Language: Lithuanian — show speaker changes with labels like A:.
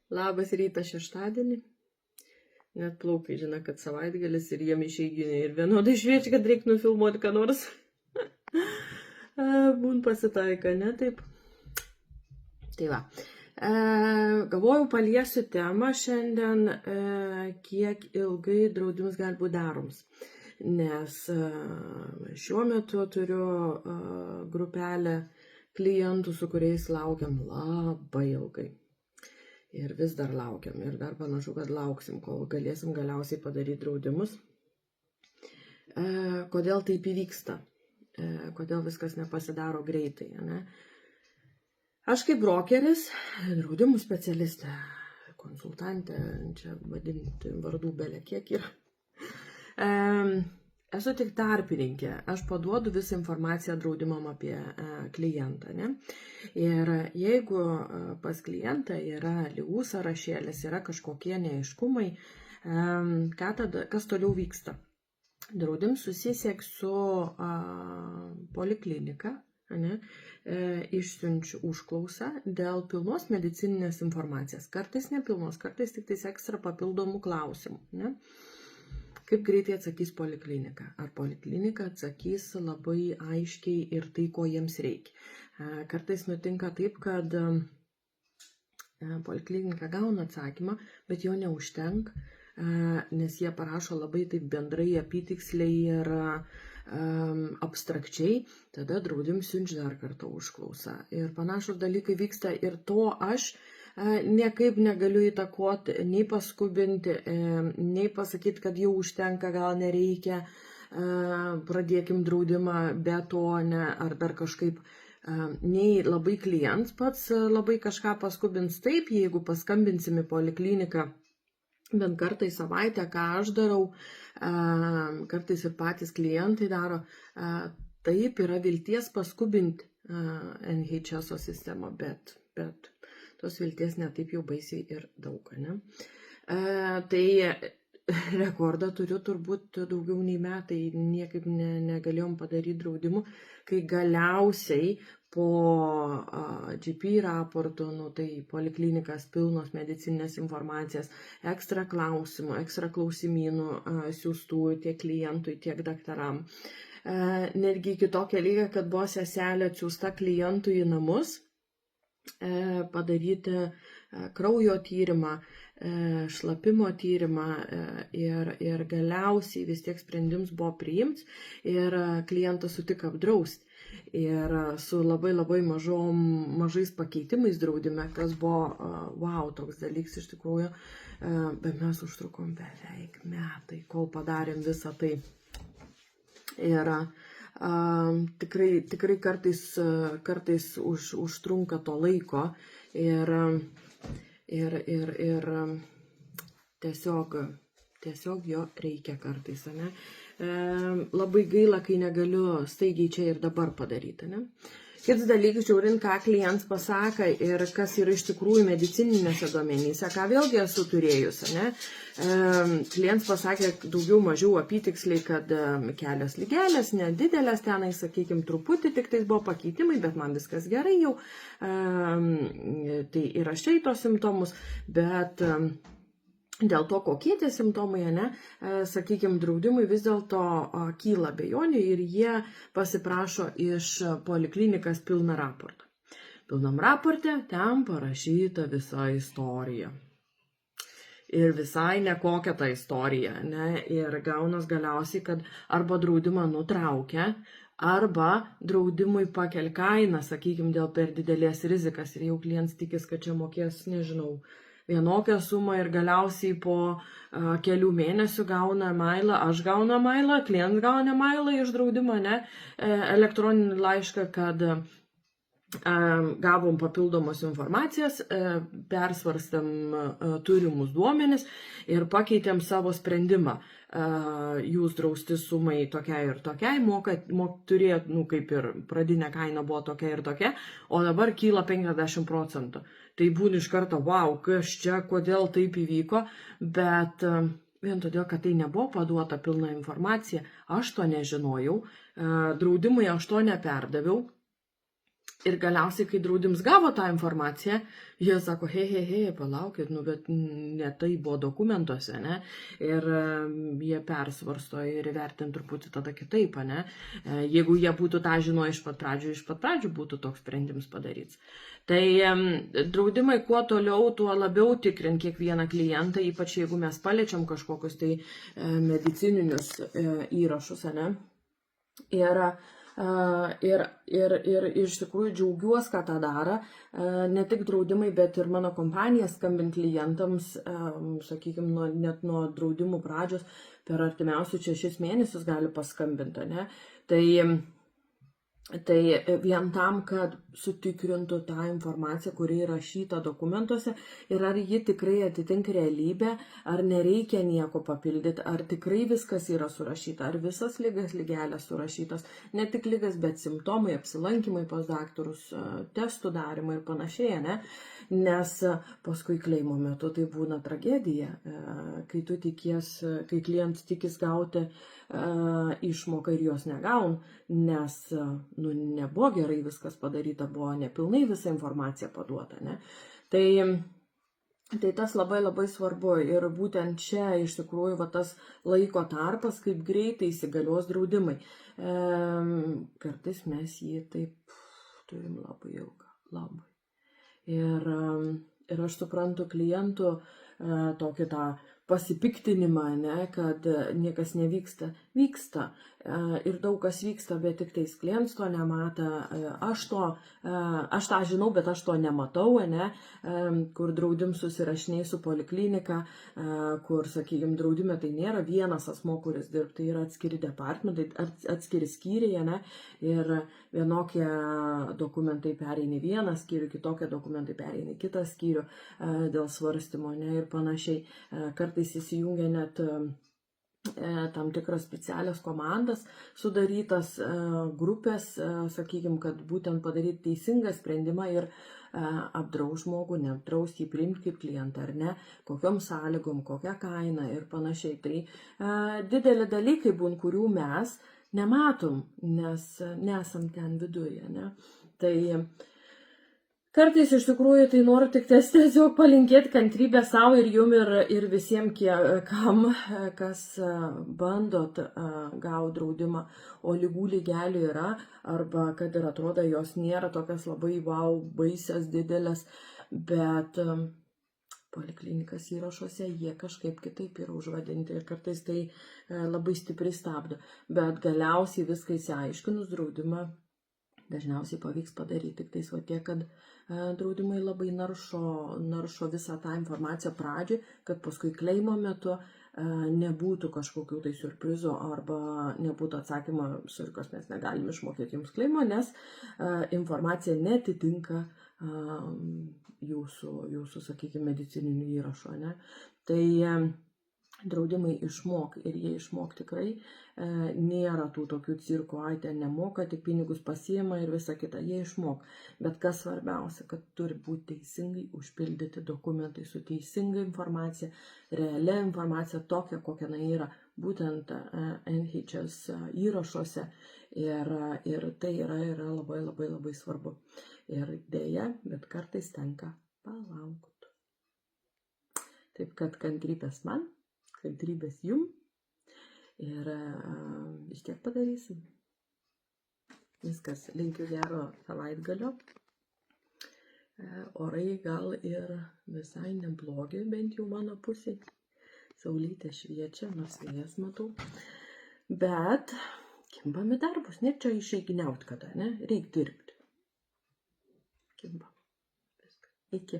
A: Labas rytas šeštadienį. Net plaukai žino, kad savaitgalis ir jiem išeiginė ir vienodai šviečia, kad reikia nufilmuoti ką nors. Būn pasitaika, ne taip. Tai va. Galvojau paliesiu temą šiandien, kiek ilgai draudimas gali būti daromas. Nes šiuo metu turiu grupelę klientų, su kuriais laukiam labai ilgai. Ir vis dar laukiam. Ir dar panašu, kad lauksim, kol galėsim galiausiai padaryti draudimus. Kodėl taip įvyksta? Kodėl viskas nepasidaro greitai? Ne? Aš kaip brokeris, draudimų specialistė, konsultantė, čia vadinti vardų belė kiek yra. Esu tik tarpininkė, aš paduodu visą informaciją draudimam apie klientą. Ne? Ir jeigu pas klientą yra ligų sąrašėlis, yra kažkokie neaiškumai, kas toliau vyksta? Draudim susisieks su poliklinika, ne? Išsiunčiu užklausą dėl pilnos medicininės informacijos. Kartais nepilnos, kartais tik tais ekstra papildomų klausimų. Ne? Kaip greitai atsakys poliklinika? Ar poliklinika atsakys labai aiškiai ir tai, ko jiems reikia? Kartais nutinka taip, kad poliklinika gauna atsakymą, bet jo neužtenka, nes jie parašo labai taip bendrai, apytiksliai ir abstrakčiai, tada draudim siunčia dar kartą užklausą. Ir panašus dalykai vyksta ir to aš niekaip negaliu įtakoti, nei paskubinti, nei pasakyti, kad jau užtenka, gal nereikia, pradėkim draudimą be to, ne, ar dar kažkaip, nei labai klientas pats labai kažką paskubins. Taip, jeigu paskambinsim į polikliniką bent kartą į savaitę, ką aš darau, kartais ir patys klientai daro, taip yra vilties paskubinti NHS sistemą, bet tos vilties netaip jau baisiai ir daug. Ne? Tai rekordą turiu turbūt daugiau nei metai, niekaip negalėjom padaryti draudimų, kai galiausiai po GP raportų, tai poliklinikas pilnos medicininės informacijas, ekstra klausimų, ekstra klausimynų siūstų tiek klientui, tiek daktaram. Netgi iki tokio lygio, kad buvo seselė atsiųsta klientui į namus, padaryti kraujo tyrimą, šlapimo tyrimą ir galiausiai vis tiek sprendimas buvo priimts ir klientas sutiko apdrausti. Ir su labai mažais pakeitimais draudime, kas buvo, wow, toks dalykas iš tikrųjų, bet mes užtrukom beveik metai, kol padarėm visą tai. Ir tikrai kartais užtrunka to laiko ir tiesiog jo reikia kartais. Ne? Labai gaila, kai negaliu staigiai čia ir dabar padaryti. Ne? Kitas dalykas, žiūrint, ką klientas pasako ir kas yra iš tikrųjų medicininėse duomenyse, ką vėlgi esu turėjusi. Ne? Klientas pasakė daugiau mažiau apytiksliai, kad kelios lygelės, nedidelės tenai, sakykime, truputį tik tais buvo pakeitimai, bet man viskas gerai jau. Tai įrašai tos simptomus, bet dėl to, kokie tie simptomai, ne, sakykime, draudimui vis dėlto kyla abejonių ir jie pasiprašo iš poliklinikas pilną raportą. Pilnam raporte ten parašyta visa istorija. Ir visai nekokia ta istorija, ne, ir gaunas galiausiai, kad arba draudimą nutraukia, arba draudimui pakel kainą, sakykime, dėl per didelės rizikas ir jau klientas tikis, kad čia mokės, nežinau, vienokią sumą ir galiausiai po kelių mėnesių gauna mailą, aš gauna mailą, klientas gauna mailą iš draudimo, ne, elektroninį laišką, kad gavom papildomos informacijos, persvarstėm turimus duomenis ir pakeitėm savo sprendimą. Jūs drausti sumai tokiai ir tokiai, turėjot, kaip ir pradinė kaina buvo tokia ir tokia, o dabar kyla 50%. Tai būna iš karto, wow, kas čia, kodėl taip įvyko, bet vien todėl, kad tai nebuvo paduota pilna informacija, aš to nežinojau, draudimui aš to neperdaviau. Ir galiausiai, kai draudimas gavo tą informaciją, jie sako, hei, palaukit, bet ne tai buvo dokumentuose, ne? Ir jie persvarsto ir įvertina truputį tada kitaip, ne? Jeigu jie būtų tą žinoję iš pat pradžių būtų toks sprendimas padaryts. Tai draudimai kuo toliau, tuo labiau tikrint kiekvieną klientą, ypač jeigu mes paliečiam kažkokius tai medicininius įrašus, ne? Ir iš tikrųjų džiaugiuosi, kad tą daro, ne tik draudimai, bet ir mano kompanija skambint klientams, sakykime, net nuo draudimų pradžios per artimiausius 6 mėnesius gali paskambinti, ne? Tai vien tam, kad sutikrintų tą informaciją, kuri įrašyta dokumentuose ir ar ji tikrai atitinka realybę, ar nereikia nieko papildyti, ar tikrai viskas yra surašyta, ar visas ligas lygelės surašytas, ne tik ligas, bet simptomai, apsilankymai pas daktarus, testų darimai ir panašiai, ne? Nes paskui kleimo metu tai būna tragedija, kai klientas tikis gauti išmoką ir jos negaun, nes nebuvo gerai viskas padaryta, buvo nepilnai visa informacija paduota, ne? Tai tas labai labai svarbu ir būtent čia iš tikrųjų tas laiko tarpas, kaip greitai įsigalios draudimai. Kartais mes jį taip turim labai ilgą, labai. Ir aš suprantu klientų tokį tą pasipiktinimą, ne, kad niekas nevyksta. Vyksta. Ir daug kas vyksta, bet tik tais klientas to nemato. Aš tą žinau, bet aš to nematau, ne, kur draudim susirašiniai su poliklinika, kur, sakykime, draudime tai nėra vienas asmo, kuris dirb, tai yra atskiri departmentai, atskiri skyriai, ne, ir vienokie dokumentai pereina į vieną skyrių, kitokie dokumentai pereina į kitą skyrių dėl svarstymo, ne, ir panašiai. Kartais įsijungia net tam tikras specialias komandas, sudarytas grupės, sakykime, kad būtent padaryti teisingą sprendimą ir apdraus žmogų, neapdraus jį priimti kaip klientą ar ne, kokiom sąlygom, kokią kainą ir panašiai. Tai dideli dalykai, kurių mes nematom, nes nesam ten viduje, ne. Tai kartais iš tikrųjų tai noriu tik tiesiog palinkėti kantrybę savo ir jum ir visiems, kas bandot gauti draudimą, o lygų lygelių yra, arba kad ir atrodo jos nėra tokias labai baisias, didelės, bet poliklinikas įrašuose jie kažkaip kitaip yra užvadinti ir kartais tai labai stipriai stabdo. Bet galiausiai viską įsiaiškinus draudimą dažniausiai pavyks padaryti tik tais tiek, kad draudimai labai naršo visą tą informaciją pradžioj, kad paskui kleimo metu nebūtų kažkokių tai siurprizų arba nebūtų atsakymo, surikos mes negalim išmokėti jums kleimo, nes informacija netitinka jūsų, sakykime, medicininių įrašų, ne? Tai draudimai išmok ir jie išmok tikrai, nėra tų tokių cirko, ten nemoka, tik pinigus pasiima ir visa kita, jie išmok. Bet kas svarbiausia, kad turi būti teisingai užpildyti dokumentai su teisinga informacija, realia informacija tokia, kokia yra būtent NHS įrašuose ir tai yra labai labai labai svarbu. Ir dėja, bet kartais tenka palaukti. Taip kad kantrybės man, kantrybės jum ir vis tiek padarysim. Viskas, linkiu gero savaitgalio. Orai gal ir visai neblogi, bent jau mano pusėje. Saulytė šviečia, nors vėjas matau. Bet kimbam į darbus, ne čia išeiginiaut kada, ne? Reik dirbti. Kimbam. Viskas. Iki.